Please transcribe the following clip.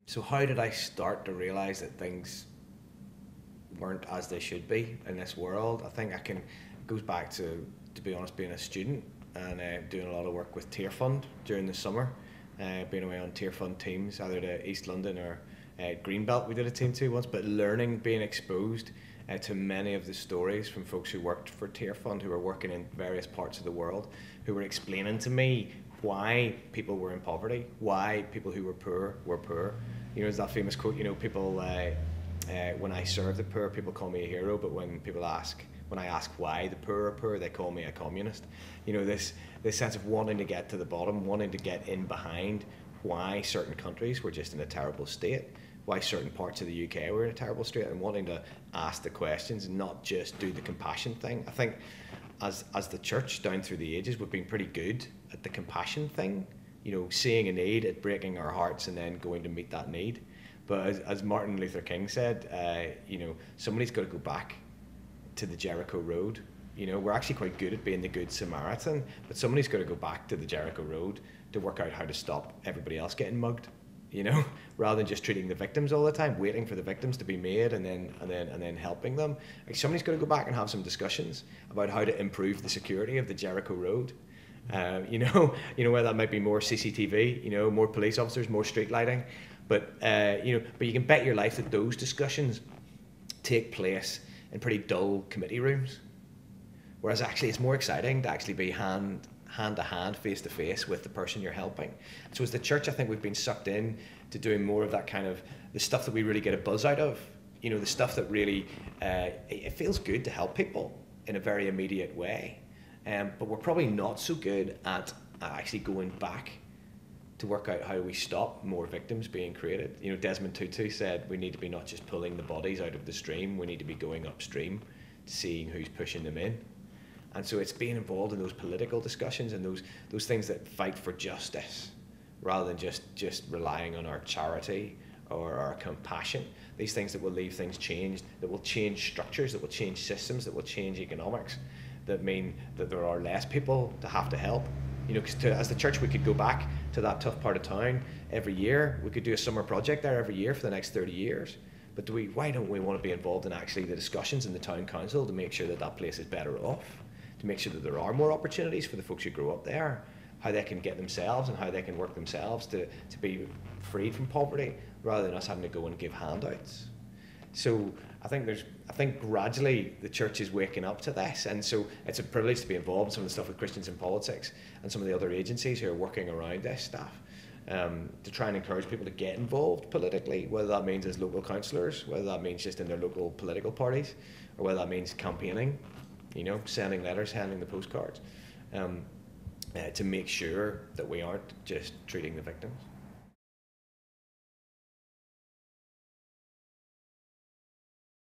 So how did I start to realise that things weren't as they should be in this world? I think it goes back to be honest, being a student and doing a lot of work with Tier Fund during the summer, being away on Tier Fund teams, either to East London or Greenbelt. We did a team to once, but learning, being exposed to many of the stories from folks who worked for Tier Fund, who were working in various parts of the world, who were explaining to me why people were in poverty, why people who were poor were poor. You know, there's that famous quote, you know, people, when I serve the poor, people call me a hero, but when I ask why the poor are poor, they call me a communist. You know, this sense of wanting to get to the bottom, wanting to get in behind why certain countries were just in a terrible state, why certain parts of the UK were in a terrible state, and wanting to ask the questions and not just do the compassion thing. I think as the church down through the ages, we've been pretty good at the compassion thing, you know, seeing a need, it breaking our hearts, and then going to meet that need. But as Martin Luther King said, you know, somebody's got to go back to the Jericho Road. You know, we're actually quite good at being the good Samaritan, but somebody's got to go back to the Jericho Road to work out how to stop everybody else getting mugged. You know, rather than just treating the victims all the time, waiting for the victims to be made and then helping them. Like, somebody's got to go back and have some discussions about how to improve the security of the Jericho Road. You know, whether that might be more CCTV, you know, more police officers, more street lighting, but you know, but you can bet your life that those discussions take place in pretty dull committee rooms. Whereas actually it's more exciting to actually be hand to hand, face to face with the person you're helping. So as the church, I think we've been sucked in to doing more of that kind of the stuff that we really get a buzz out of. You know, the stuff that really, it feels good to help people in a very immediate way. But we're probably not so good at actually going back to work out how we stop more victims being created. You know, Desmond Tutu said we need to be not just pulling the bodies out of the stream, we need to be going upstream, seeing who's pushing them in. And so it's being involved in those political discussions and those things that fight for justice, rather than just relying on our charity or our compassion. These things that will leave things changed, that will change structures, that will change systems, that will change economics, that mean that there are less people to have to help. You know, because as the church, we could go back to that tough part of town every year. We could do a summer project there every year for the next 30 years. But why don't we want to be involved in actually the discussions in the town council to make sure that that place is better off, to make sure that there are more opportunities for the folks who grow up there, how they can get themselves and how they can work themselves to be freed from poverty, rather than us having to go and give handouts. So I think gradually the church is waking up to this, and so it's a privilege to be involved in some of the stuff with Christians in Politics and some of the other agencies who are working around this stuff, to try and encourage people to get involved politically, whether that means as local councillors, whether that means just in their local political parties, or whether that means campaigning, you know, sending letters, handing the postcards, to make sure that we aren't just treating the victims.